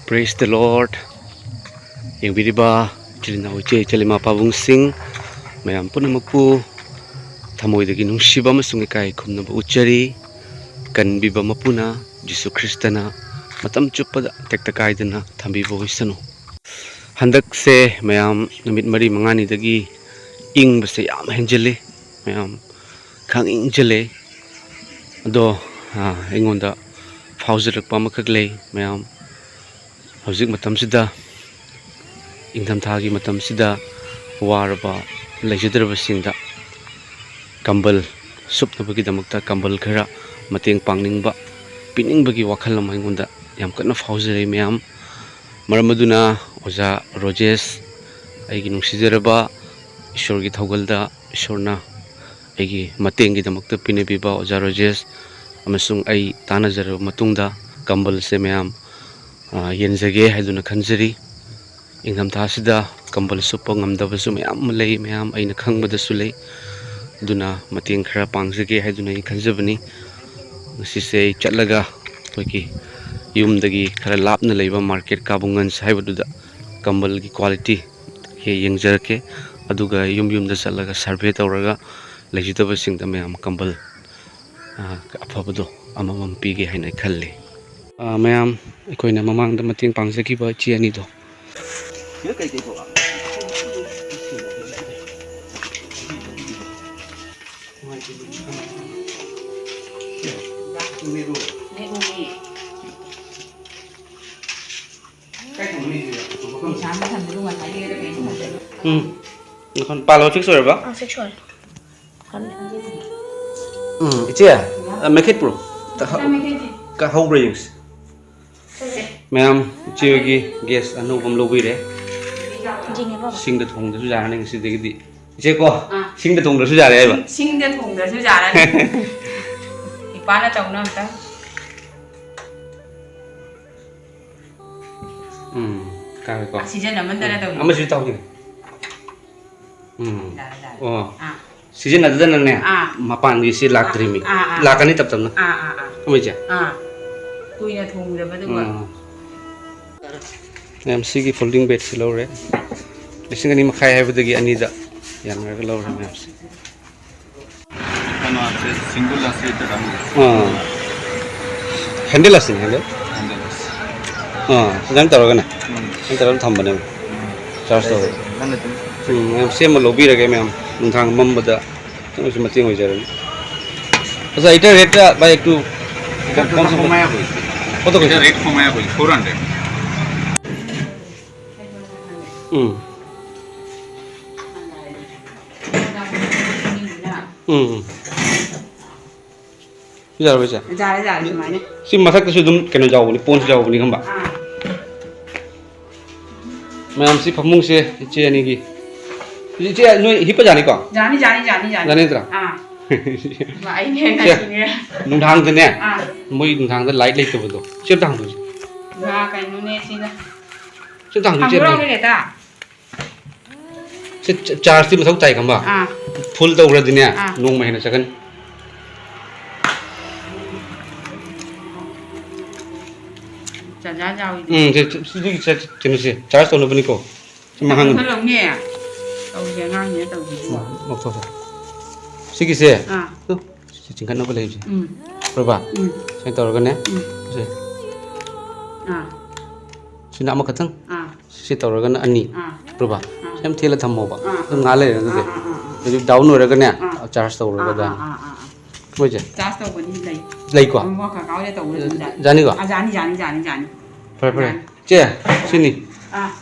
Praise the Lord. Yang biriba chilina uche chalima pabung sing mayam punna mapu thamoida gi nungsiba amasung eikhoibu na uchari Kanbiba Mapu Jesu Christa matam chuppada tekta kaidana thambiba hoisanu. Handak se mayam namit mari mangani dagi ing base yam henjele mayam khang ing jele ado engonda faojarakpa makhaklei mayam hojik matam sida ingtham thagi matam sida waraba leijadraba singda kambal supnabagi damakta kambal khara mateng pangningba piningbagi wakhal ama engonda yam kana faojare mayam maramaduna oja rojes aigi nungsijaraba Eshwor gi thogalda Eshworna aigi mateng gi damakta pinabiba oja rojes amasung ai tanajaraba matungda kambal se mayam yenjage haiduna khanjari ingtham thasida kambal supa ngamdabasu mayam lei mayam aina khangbadasu lei duna mateng khara pangjage haiduna khanjabani sise chatlaga toki yumdagi khara lapna leiba market kabungan saibaduda kambal gi quality he yengjarake aduga yumda chatlaga survey tawraga leijitaba singda mayam kambal afabado amamam pige haina khalle mayam eikhoina mamangda mateng pangjagiba chi ani do Kon palo fix rồi ba? Fix rồi. Ichi make it pro. Ka how rings. Ma'am, ichi gi gas anu bom lobi re. Sing da thong da su ja nang si de di. Ichi ko sing da thong da su ja re ba. Sing da thong da su ja ra. Ipa na tau na ta. Ka ko. Season naman da na tau. Ama su tau ni. Oh. Season ada dan ne. Mapan gi si lak trimi. Lakani tap tam na. Ama ja. Kui na thong da ba du ba. MC gi folding bed si lo re. Lising ani makhai hai badagi ani da. Yan ra lo re MC. Kano ase single ase ta dam. Handle ase handle. Sedang taruh kan? Yang taruh tambah nih. Charge taruh. Saya mau lobby lagi memang. Nungtang membeda. Terus mati ngojaran. Asa itu rate baik tu. Konsum maya boy. Foto Itu rate for maya boy 400. Bisa bisa. Jare semuanya. Si masak tu sudah kena jauh ni, pon jauh ni kan mbak. Mayam si pamung si ichi ani gi. Ichi nu hipa jani ko? Jani. Jani tra. Ba ai ne na ni. Nung thang tu ne. Moi nung thang tu light light tu betul. Siap thang tu. Ba kai nu ne si na. Siap thang tu siap. Ang ni ta. Si charge ti masuk cai kan mbak. Full tu urat ni ya. Nung mahina second. Jadi charge tahun berapa kok? Mahal. Kalau ni ya, tahu jangan ni tahu juga. Betul. Sigi sih. Tuh, singkat apa lagi? Berapa? Saya tahu kan ya. Sih. Si nama keteng. Si tahu kan ani. Berapa? Saya mesti lah thamu pak. Tuh ngalir tu deh. Jadi down orang kan ya. Charge tahu orang kan. Macam? Charge tahu ni lagi. Lagi kok? Mau kakak dia tahu dia. Jani kok? Jani. Pernah. Cie, sini.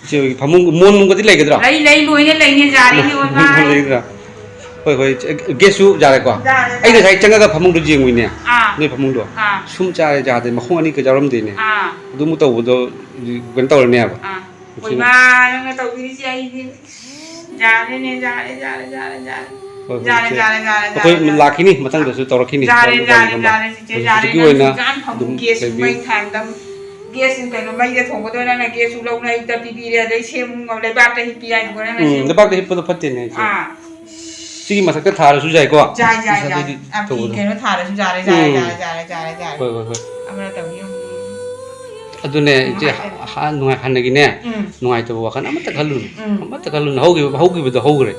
Cie, pamung mon kau tidak lagi terah. Lei luinya lei jari ni orang. Lagi terah. Hoi, gesu jari kau. Aida saya cengar ke pamung tu jeng ini. Ni pamung tu. Sum cari jari, macam ni kejaram tu ni. Tu muta tu gentau ni apa? Hoi mana nggak tahu diri siapa ini. Jari. Hoi laki ni, macam tu tahu laki ni. Jari. Jangan pamung gesu main tandem. Gas in kaino mai de thong ko na gas ulau na ita pipi re dai sem ngau leibakta hipi ai ko na sem leibakta hipi to phatte ne sigi masakta thara su jai ko jai am ki kaino thara su jare. Amra taw adune je han nungai hanagine nungai to wakan amata khalun haugi bado haugre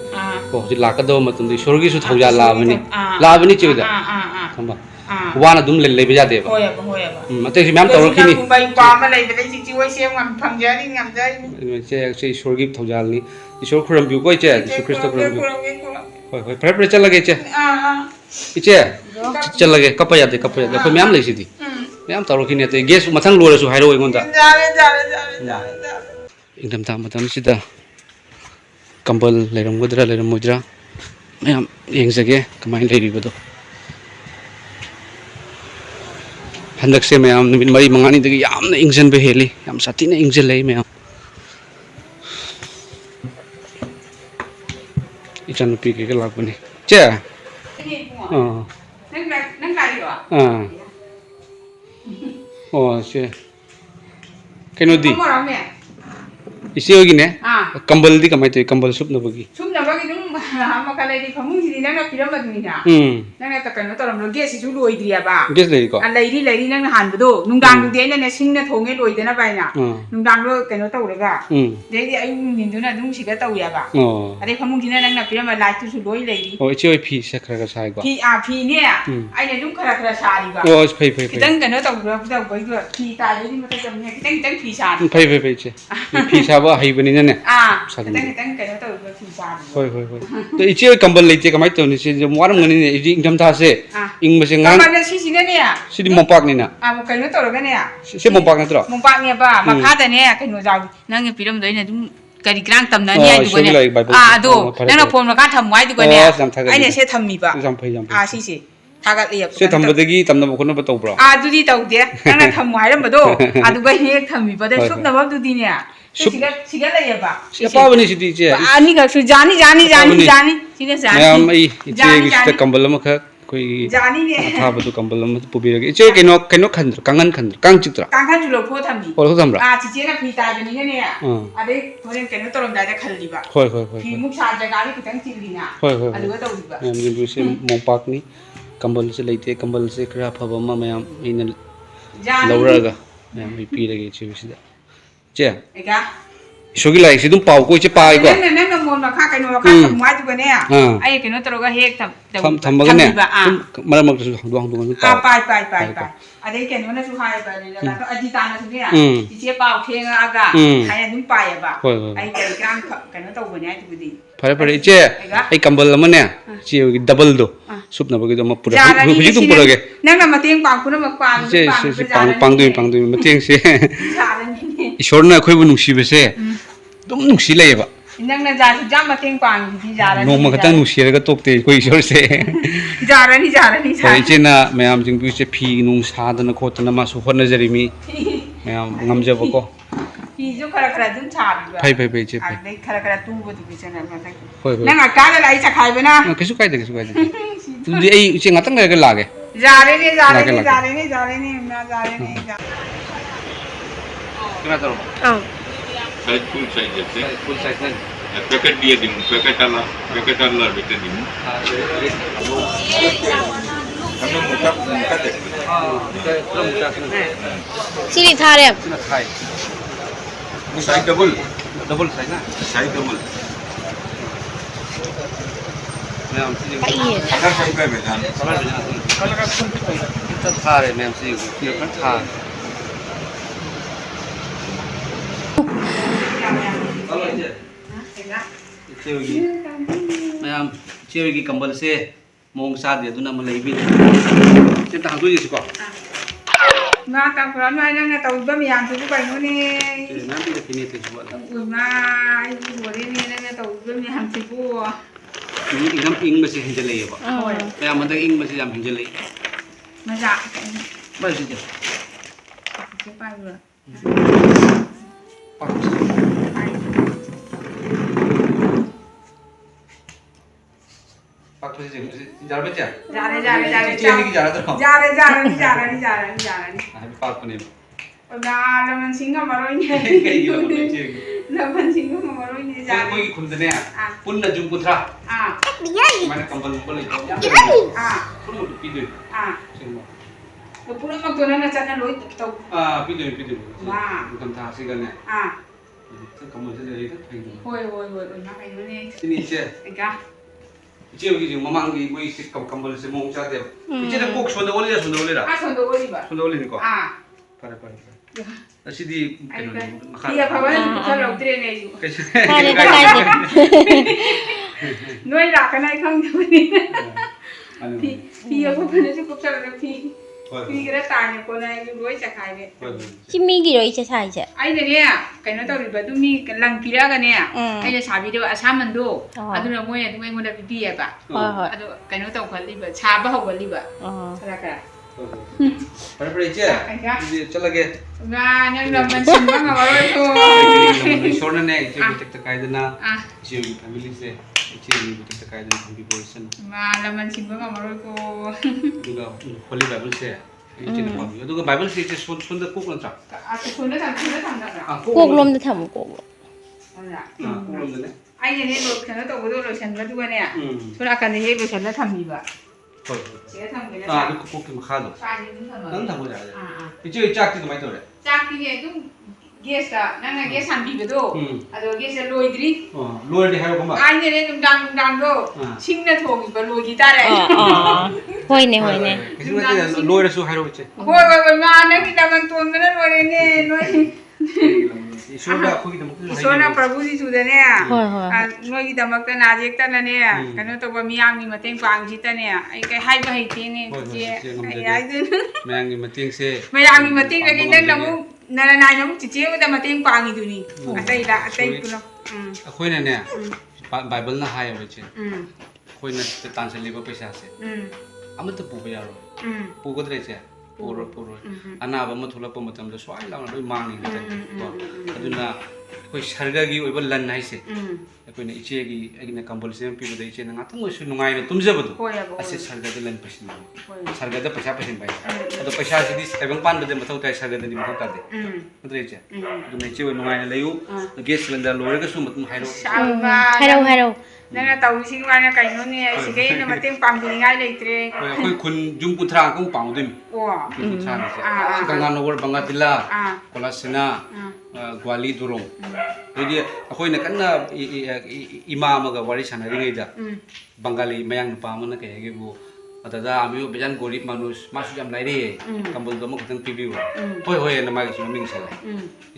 ko ji lakado matum di sorgi su thauja labani chida thamba wana dum le lebe jade ba hoya mate si mam tawro khini bai pa ma lei bade chi wai sem ngam phangjari ngam jari che sorgi thaujal ni isor khuram bi koi che Jesu Christa khuram bi hoi pre chala ge che iche chala ge kapaya de ko mam le si di ma'am तौर की नहीं guess मथंग लोरसु हाइरो इंगोंदा इंदम ता मतम सिदा कंबल लेरमगदरा लेरमोद्रा ma'am येंगजगे कमाइन लेरिबदो हंदक से ma'am निमित मरी मंगानी दगी यामना इंजन बे हेली याम साथी ने इंजन ले मैम इचन पी के लागबनी चे nang lari oh sih keno di marang me isi hogi ne kambal di kamai tu kambal sup na bagi dum ma kalai di phamung si nang na piram aduni na nang na ta kan to ram ges si lu oi dia ba ges lei ko lei nang han bu do nung dang du de na sing na thong e loi de na bai na nung dang do kan to le ga de di ai nin du na dung si ga tau ya ba ade phamung si nang na piram lai tu su loi lei di oh ichi oi phi sa khara ga sai ko phi ne ai ne dung khara sa ri ba oh phai kitang kan to bai do phi ta de ni ma ta jam ne kitang phi sa phai che phi sa ba hai bani ne kitang kan to phi sa hoi तो इचे कंबल लेते कमाई तो नि से जो warm गनि ने इदि इंगम था से इंग मसे ngang कंबल सी सी ने या सिदि मोपाक नि ना कइनो तोरगा ने या से मोपाक नत्रो मोपाक ने बा मखा द ने कइनो जाउ नंग पिरम दोइ ने दुम करि ग्रांग तमना नि आइ दुगने दो नंग फोन मखा थम वाइ दुगने आइ ने से थम्मी बा सी सी थागत लिय से थम्बदगी तमना बखोन ब तौब्रो दुदी तौदे नंग थम वाइरम बदो अदुगा हे थम्मी बदे सुपना बब दुदी ने सिगा लय बा EPA बनि सिदि जे अनि ग सु जानी सिगा जानी मैम ई इचे गिस्ट कंबल मख कोई जानी ने था बदु कंबल म पुबिरगे इचे केनो खंद्र कांगन खंद्र कांग चित्र कांगन जुलो फो थम्मी और थम्रा चिचे ना फी ता बनि ने अदे होरेन केनो तोरम दादा खल्ली बा होय फी मुख सा जगा रे कितंग चिल्लीना अदुगा तौदिबा मैम जिंदु से मोपाक नि कंबल से लेते कंबल से खरा फबमा मैम इन लौरागा मैम ई पीरगे चे बिसिदा चे एगा सोगी लाइक से तुम पाव को चे पाई को नंग मोन मखा कइनो मखा थमवाइ दुगने ai केनो तोरगा हेक थम मगने तुम मर मग दुंग पाई अदे केनो ना सु हाय बा ने ला तो अजि ताना सु ने इचे पाव थेंगा आगा हाय दुम पाय बा ai kai ग्रांग केनो तौबने ai दुगदि फरे इचे ai कंबल मने चे डबल दो सुप न बगे दो म पुरा हुजि तुम पुरागे नंग ना मतेंग पांग पुना मक पांग दुई मतेंग से ईश्वर ना एखोइबु नुसिबसे दम नुसि लयबा नंग ना जा जाम मतेंग पांग दि जारा नो मखता नुसिरगा तोपते कोई ईश्वर से जारानी इचे ना मैम जिंग से फी नु सादन खोतना मा सु होनजरिमी मैम ngamjabako ही जो खरा दुम छाबा फै चे आदे खरा तू बदु बिचना मते नंग काला लाई छखाइबना केसु काइदे तुदि ए इचे ngатang ga lage जारे ने ना जारे ने kena tahu Size full size जैसे full size kan पैकेट दिए दिन पैकेट आला बेटे दिन हमने मुका दे पूरा मुका सिरी था रे ना खाई साइज डबल साइज ना साइज डबल मैम सी अगर साइज पे बेजान kita था रे मैम सी ये kan था मैम चेवी की कंबल से मोंग साथ दे दुना मलाई भी से ता हदु जिसको ना का पुरा ना नंग ना तौबा मियान सु कइनो ने मैम भी देखिने ते जुआ ना आई बोरे ने नंग तौबा मियान सु को एकदम इंग में से हिंजले ये बा मैम मतलब इंग में से जाम हिंजले मजा बस जी के पाइबा पाक से जार बच्चा जारे चेनी की जार तो जारे पाक पने ना लमन सिंह मरोई ने लमन सिंह मरोई ने जारे कोई खुंदने पुन्ना जुम पुत्रा मैंने कंबल बोले पुन्ना P they Pulang waktu nana cakap loy tahu. Pidin. Wah. Bukan tak sih kan ya. Kamu sendiri kan pengen. Hoi, nak kayu ni. Sini je. Enggak. Je begitu, mamang di boy sih kambal semua cakap dia. Je dah kok sonda boleh lah. Sonda oli ba. Sonda boleh ni kok. Pada. Nasi di. Iya, kawan kalau train ni. Kali kali. Noi nak kena ikang tu ni. Pi aku pernah cukup salah pi. Pi kira tanya kau nak ikut cakap ni. Cimi gitu aja saja. Ai ni kaina tahu riba tu mi lang pira kan ya. Ai dah sabi tu asaman tu. Adu nak moi tu moi ngoda pipi ya pak. Adu kaina tahu kau riba, sabah kau riba. Salah kan? Pada je. Jadi cakap lagi. Enggak, ni dah mencim bang awal tu. Shortnya ni, je kita terkait dengan je family se. Je kita terkait dengan Kanbiba Eshwor. Malah mencim bang awal tu. Juga Holy Bible se. Je nampak. Juga Bible se je sunder kok lancar. Aku sudah tak. Kok belum tahu kok. Belum tu ni. Ai ni lo kena tahu betul lo cendera tu kan ya. Sudah akan ni lo cendera Kanbiba. Saya tahu ni. Itu kok makan tu. Nang tahu dah. Itu cak tu macam tu. Cak ni tu gas dah. Nang gas Kanbiba tu. Ado gas lo idri. Luar di hari apa? Ai ni dang tu. Cingna thong iba lo gitar ai. Hoi ne. Kasi macam luar su hari apa? Hoi mana kita kan tuan mana luar ni lo. Isoda aku kita mungkin. Isoda Prabhu ji sudah ni. Hoi. Noi kita makna najek tan ni. Kanu to mayam ni mateng pangji tan ni. Ai kai hai ba hai ti ni. Ai tu. Mayam ni mateng se. Mayam ni mateng lagi nang namu nana namu cici udah mateng pangji tu ni. Atai kulo. Aku ni ni. Bible na hai apa je. Aku ni tansa liba pesa se. Amat tu pu bayar. Pu kau terus je. Puro. Anak abang tu lah pematam tu soal lah, orang mang ni kita. Aduna, kau Swarga gi, kau lan naik se. Kau ni ice gi, lagi nak kambal se, pibu dah ice nang atau kau su nungai ni, tumja betul. Asyik Swarga tu lan pasin. Swarga tu pasin baik. Atau pasin sedih, abang pan betul betul tu Swarga tu ni betul tadi. Betul ice. Aduna ice kau nungai ni layu, gas lenda luar ke su betul hero. Hero. Nana tahu sih mana kaino ni, sih kain nama mateng pangji ni ada itre. Kau kun jum putra kau pang tu. Wah. Putra ni. Sekarang nomor bangatila, kolasena, guali durung. Jadi aku ni kan imam agak waris sana ringai dah. Bengali mayang lupa mana kayak gitu. Ada amiu bejan gorib manus masuk jam lain kambal domo keteng pibi wa. Hoi nama kisah ming salah.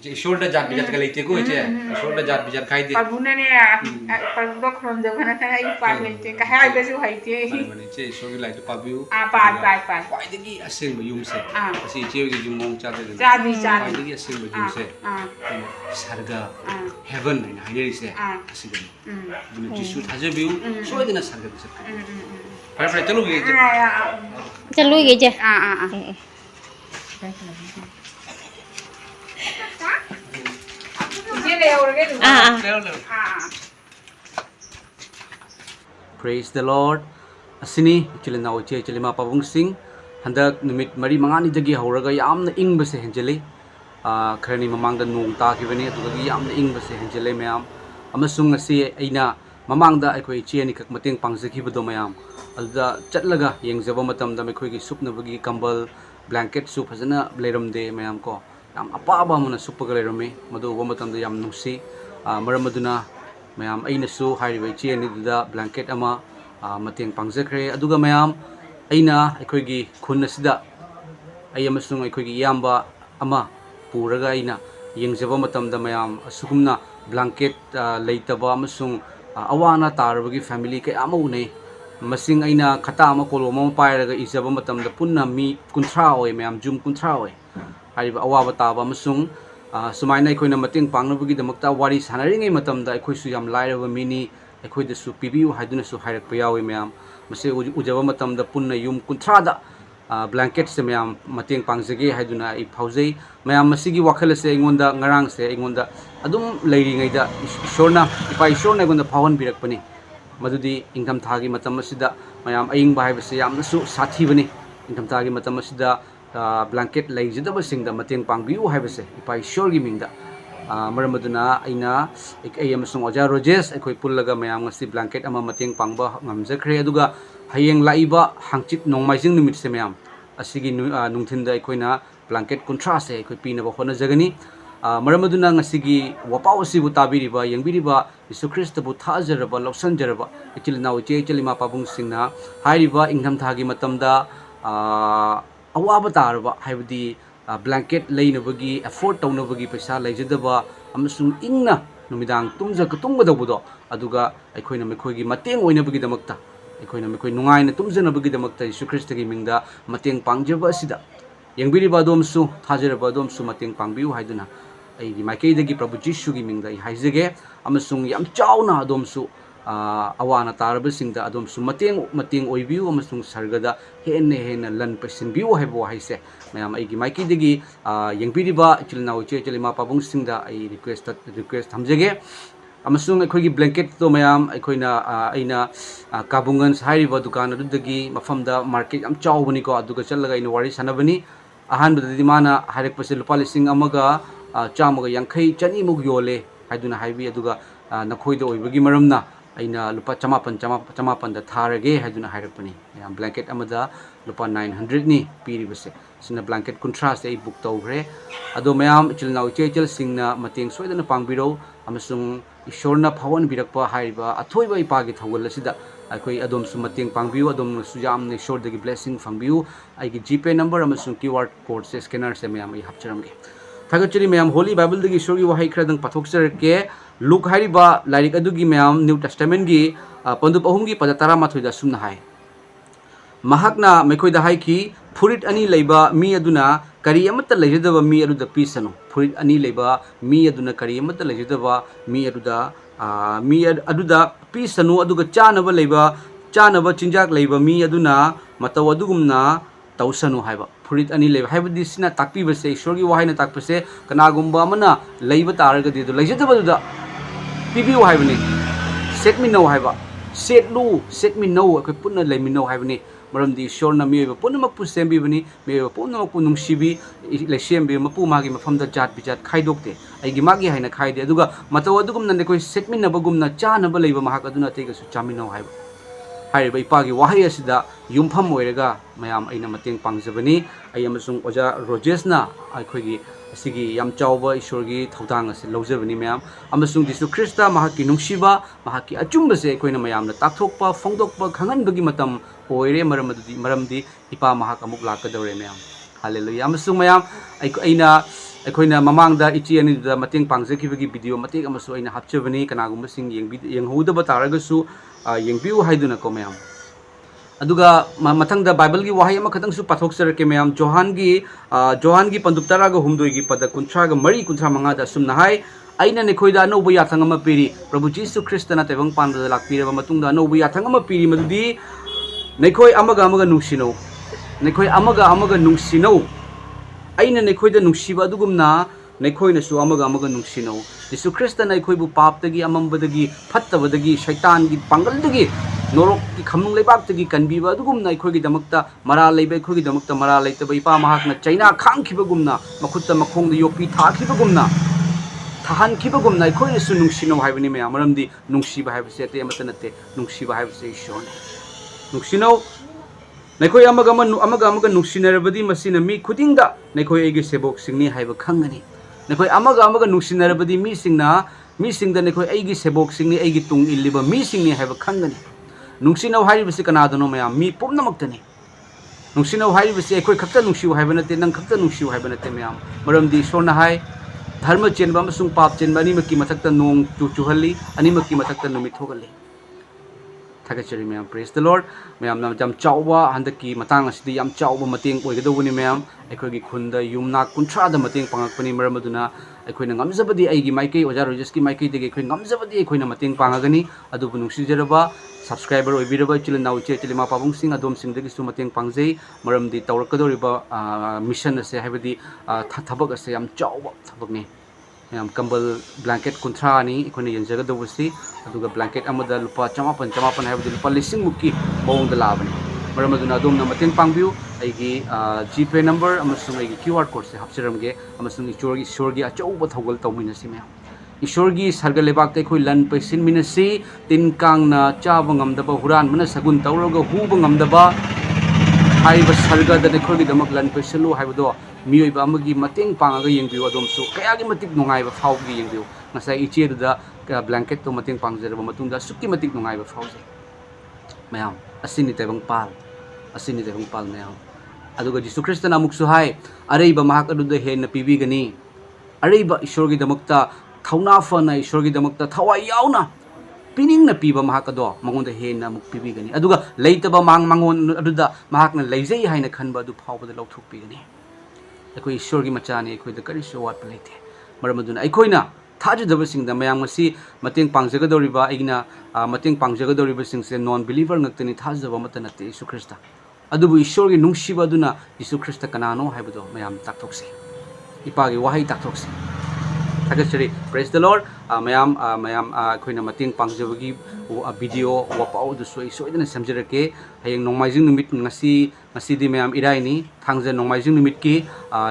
Ice Eshwor dah jat bijat kali itu ko ice. Eshwor dah jat bijat khai dia. Parbuna ni parbuda kron jauh kan ada iu par lete. Kahai besu hai te. Ice Eshwor lagi tu pabiu. Par. Wah ini asing bayum se. Asi ice lagi jumong chat dia. Jadi. Wah ini asing bayum se. Swarga, heaven ni hari se. Asing. Jadi Jesu saja biu. Soal dia nak Swarga tu. Pada terlalu gitu. Terlalu gitu. Praise the Lord. Asini chile na oche chile ma pabung sing handak numit mari mangani jagi hauraga yamna ing base henjele kharani mamang da nung ta kibani atuga yamna ing base henjele mayam amasung asi aina mamangda eikhoi che ni kak mateng pangjaki bado mayam alda chatlaga yengzaba matamda eikhoi gi supnabagi kambal blanket su phajana leiramde mayam ko yam apaba mona supaga leirame madu wa matamda yam nungsi maramaduna mayam aina su hairibai che ni da blanket ama mateng pangjakre aduga mayam aina eikhoi gi khun asida ai amasung eikhoi gi yamba ama puraga aina yengzaba matamda mayam asugumna blanket leitaba amasung awana tarabagi family kay ama unay masing aina khata ama koloma pairaga izaba matamda punna mi kunthra oy mayam jum kunthra oy hariba awaba taba masung sumaina eikhoina mateng pangnabagi damakta wari sanaringai matamda eikhoi su yam lairaba mini eikhoi da su pibiu haiduna su hairakpa yawi mayam mase ujaba matamda punna yum kunthra da blanket se mayam mateng pangjage haiduna I phaujai mayam masigi wakhal se ingonda ngarang se ingonda adum leiringai da Eshworna EPA Eshworna ingonda faohanbirakpani madudi ingam thagi matam asida mayam aing ba haibase yamna su sathi bani ingam thagi matam asida blanket leijadaba singda mateng pangbiu haibase EPA Eshwor gi mingda maramaduna aina ai amasung oja rojes eikhoi pullaga mayam ngasi blanket ama mateng pangba ngamjakre aduga hayeng laiba hangchit nongmaijing numit se mayam asigi nungthinda aikoina blanket kuntra se aikoi pinaba honajagani maram aduna ngasigi wapau asibu tabiriba yangbiriba Jesu Christa bu thajaraba lausanjaraba ichilna uche chalima pabung singna hairiba ingtham thagi matamda awaba taraba haibdi blanket leinabagi afford tawnabagi paisa leijadaba amasung ingna numidang tumgadabudo aduga aikoina mekhoigi mateng oinabagi damakta aikoina mekhoi nungaina tumjanabagi damakta Jesu Christa gi mingda mateng pangjaba asida yangbiriba domsu thajaraba domsu mateng pangbiu haiduna ai maikeidagi Prabhu Jesu gi mingda haijage amasung yam chauna domsu awana tarabasingda adomsu mateng oibiu amasung sargada hena lan pasinbiu haibo haise mayam aigi maikeidagi yangbiriba chilna uche chalima pabung singda ai request thamjage amasung aikoigi blanket to mayam aikoina aina kabungan hairiba dukan adudagi mafamda market yam chaubani ko aduga challaga ina wari sanabani ahanbadadi mana hairekpase lupa lising amaga chamaga yankhai chani mug yole haiduna haibi aduga nakhoida oibagi maramna aina lupa chamapan da tharage haiduna hairakpani yam blanket amada lupa 900 ni piribase sina blanket contrast ai book tawgre ado mayam chilnau chechel singna mateng soidana pangbiro amasung ishorna faohanbirakpa haiba athoiba ipagi thawgal asida aikoi adom su mateng pangbiu adom su yam ne short dagi blessing phangbiu aigi GPay number amasung QR code se scanner se mayam ai hapcharamge thagachari mayam holy bible dagi shori wahai khradang pathokcharke luk hariba lairik adugi mayam new testament gi pandup ahum gi pada 13 da sumna hai mahakna mekhoida hai ki furit ani leiba mi aduna kari amata lejadaba mi aduda pisanu furit ani leiba mi aduna kari amata lejadaba mi aduda pisanu aduga chanaba leiba chanaba chinjak leiba mi aduna mataw adugumna tausanu haiba furit ani leiba haibadi sina takpi base ishorgi wahaina takpase kanagumba amana leiba taragadi du lejadaba duda pibiu haibani set me know haiba set me know akoi punna leimi know haibani maramdi shorna miyoiba punamak pu sembibani miyoiba punamak pu nungsibi lesembi mapu magi mafamda jat bijat khaidokte aigi magi haina khaide aduga mataw adugumna nekoi setminabagumna chanaba leiba mahak aduna tegasu chaminau haiba haiba ipagi wahai asida yumpham oiraga mayam aina mateng pangjabani ai amasung oja rojesna aikhoigi asigi yam chauba ishorgi thoudang ase lojabani mayam amasung Jesu Christa mahaki nungsiba mahaki achumba se koina mayamna takthokpa phongdokpa khanganbagi matam oire maramdi ipa mahak amuk lakadore mayam hallelujah amasung mayam aikoina mamangda ichi ani da mateng pangjakibagi video matek amasu aina hapchabani kanagumba sing yenghodaba taragasu yengbiu haiduna ko mayam aduga mathangda bible gi wahai ama khatang su pathok sarake mayam johan gi pandup taraga humdoi gi pada kunthra ga mari kunthra manga da sumna hai aina nekhoida anobu yathang ama piri Prabhu Jesu Christa na tebang panda lakpiraba matungda anobu yathang ama piri madudi nekhoi amaga nungsino nekhoi amaga nungsino aina nekhoida nungsiba adugumna nekhoina su amaga nungsino Jesu Christa na eikhoibu paptagi amambadagi phattabadagi shaitan gi pangaldagi norok ki khamung leibakta gi kanbiba adugumna eikhoigi damakta mara leiba eikhoigi damakta mara leitaba ipa mahakna chaina khangkhibagumna makhutta makhongda yopi thakibagumna thahankibagumna eikhoina su nungsino haibani mayam maramdi nungsiba haibase ate amata nate nungsiba haibase ishon nungsino nekhoi amaga nungsinarabadi masina mi khudingda nekhoi egi sebok singni haiba khangani nekhoi amaga nungsinarabadi mi singda nekhoi egi sebok singni egi tung illiba mi singni haiba khangani nungsinau hairibasi kanadano mayam mi pumnamaktani nungsinau hairibasi ekhoi khakta nungsiu haiba nate nang khakta nungsiu haiba nate mayam maramdi sorna hai dharma chenba amasung pap chenba animaki mathakta nong chuhalli animaki mathakta numit thogalli thagachari mayam praise the Lord mayam nam jam chauba handaki matang asidi yam chauba mateng oigadobuni mayam ekhoi khunda yumna kunthra da mateng pangakpani maramaduna ekhoi ngamjabadi aigi maikei oja rojeski maikei dege ekhoi ngamjabadi ekhoi na mateng pangagani adubu nungsijaraba subscriber oibiraba chilna uche chilima pabung sing adom sing degi su mateng pangjei maramdi tawrakadoriba mission ase haibadi thabak ase yam chauba thabakni yam kambal blanket kunthra ni ekhoi yenjagadobusi aduga blanket amada lupa chamapan haibadi lupa lising mukki bawong dalabani maramaduna adom na mateng pangbiu aigi GPay number amasung aigi QR code se hapchiramge amasung ishorgi achauba thawgal tawminasi mayam ishorgi Swarga Leibakta Lan paisin minasi tin kang na chaba ngamdaba huran mana sagun tawraga huba ngamdaba हाइब सरगद अखोइगिदमक लन पेसलु हाइबदो मियोइबा अमगी मतeng pangaga yengbiu adomsu kayagi matik nungaiba phaugi yengbiu ngasai icheduda blanket to mateng pangjaraba matungda sukki matik nungaiba phauji mayam asini tebang pal mayam aduga Jesu Christa namuk suhai areiba mahak aduda hen pibigani areiba ishorgi damakta thauna fana ishorgi damakta thawai yauna pining na piba mahak ado mangonda hen namuk pibigani aduga leitaba mangon aduda mahak na leijai haina khanba adu phawbada lauthuk pigani ꯑꯩꯈꯣꯏ ꯏꯁꯣꯔꯒꯤ ꯃꯆꯥꯅꯤ ꯑꯩꯈꯣꯏꯗ ꯀꯔꯤꯁꯨ ꯋꯥꯠꯄ ꯂꯩꯇꯦ ꯃꯔꯝ ꯑꯗꯨꯅ ꯑꯩꯈꯣꯏꯅ ꯊꯥꯖꯗꯕꯁꯤꯡꯗ ꯃꯌꯥꯝ ꯑꯁꯤ ꯃꯇꯦꯡ ꯄꯥꯡꯖꯒꯗꯧꯔꯤꯕ ꯑꯩꯒꯤꯅ ꯃꯇꯦꯡ ꯄꯥꯡꯖꯒꯗꯧꯔꯤꯕꯁꯤꯡꯁꯦ ꯅꯣꯟ ꯕꯤꯂꯤꯚꯔ ꯉꯥꯛꯇꯅꯤ ꯊꯥꯖꯕ ꯑꯃꯠꯇ ꯅꯠꯇꯦ ꯌꯦꯁꯨ ꯈ꯭ꯔꯤꯁꯇ ꯑꯗꯨꯕꯨ ꯏꯁꯣꯔꯒꯤ ꯅꯨꯡꯁꯤꯕ ꯑꯗꯨꯅ ꯌꯦꯁꯨ ꯈ꯭ꯔꯤꯁꯇ ꯀꯅꯥꯅꯣ ꯍꯥꯏꯕꯗꯣ ꯃꯌꯥꯝ ꯇꯥꯛꯊꯣꯛꯁꯤ ꯏꯄꯥꯒꯤ ꯋꯥꯍꯩ ꯇꯥꯛꯊꯣꯛꯁꯤ ꯊꯥꯒꯠꯆꯔꯤ ꯄ꯭ꯔꯦꯖ ꯗ ꯂꯣꯔꯗ ꯃꯌꯥꯝ ꯑꯩꯈꯣꯏꯅ ꯃꯇꯦꯡ ꯄꯥꯡꯖꯕꯒꯤ ꯚꯤꯗꯤꯑꯣ ꯋꯥꯄꯥꯎ ꯑꯗꯨꯁꯨ ꯑꯩ ꯁꯣꯏꯗꯅ ꯁꯦꯝꯖꯔꯛꯀꯦ ꯍꯌꯦꯡ ꯅꯣꯡꯃꯥꯏꯖꯤꯡ ꯅꯨꯃꯤꯠ ꯉꯁꯤꯗꯤ ꯃꯌꯥꯝ ꯏꯔꯥꯏꯅꯤ ꯊꯥꯡꯖ ꯅꯣꯡꯃꯥꯏꯖꯤꯡ ꯅꯨꯃꯤꯠꯀꯤ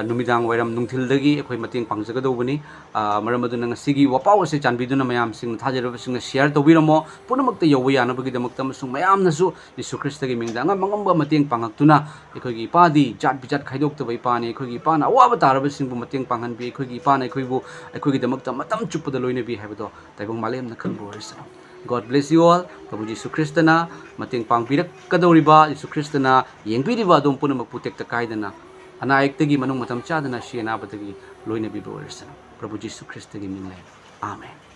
ꯅꯨꯃꯤꯗꯥꯡ ꯋꯥꯏꯔꯝ ꯅꯨꯡꯊꯤꯜꯗꯒꯤ ꯑꯩꯈꯣꯏ ꯃꯇꯦꯡ ꯄꯥꯡꯖꯒꯗꯧꯕꯅꯤ ꯃꯔꯝ ꯑꯗꯨꯅ ꯉꯁꯤꯒꯤ ꯋꯥꯄꯥꯎ ꯑꯁꯤ ꯆꯥꯟꯕꯤꯗꯨꯅ ꯃꯌꯥꯝꯁꯤꯡꯅ ꯊꯥꯖꯔꯕꯁꯤꯡꯅ ꯁꯤꯌꯔ ꯇꯧꯕꯤꯔꯝꯃꯣ ꯄꯨꯝꯅꯃꯛꯇ ꯌꯧꯕ ꯌꯥꯅꯕꯒꯤꯗꯃꯛꯇ ꯑꯃꯁꯨꯡ ꯃꯌꯥꯝꯅꯁꯨ ꯌꯦꯁꯨ ꯈ꯭ꯔꯤꯁꯇꯒꯤ ꯃꯤꯡꯗ ꯑꯉꯝꯕ ꯃꯇꯦꯡ ꯄꯥꯡꯉꯛꯇꯨꯅ ꯑꯩꯈꯣꯏꯒꯤ ꯏꯄꯥꯗꯤ ꯖꯥꯠ ꯕꯤꯖꯥꯠ ꯈꯥꯏꯗꯣꯛꯇꯕ ꯏꯄꯥꯅꯤ ꯑꯩꯈꯣꯏꯒꯤ ꯏꯄꯥꯅ ꯑꯋꯥꯕ ꯇꯥꯔꯕꯁꯤꯡꯕꯨ ꯃꯇꯦꯡ ꯄꯥꯡꯍꯟꯕꯤ ꯑꯩꯈꯣꯏꯒꯤ ꯏꯄꯥꯅ ꯑꯩꯈꯣꯏꯒꯤꯗꯃꯛꯇ ꯃꯇꯝ ꯆꯨꯞꯄꯗ ꯂꯣꯏꯅꯕꯤ ꯍꯥꯏꯕꯗꯣ ꯇꯥꯏꯕꯪ 마렘나 ꯈꯪꯕ ꯑꯣꯏꯔꯁꯅꯨ God bless you all. Prabhu Jesu Christana mateng pangbirakkadoriba Jesu Christana yengbiriba adom punamak putekta kaidana anayektagi manung matam chadana sienabadagi loinabiba oirsana Prabhu Jesu Christa gi minglay. Amen.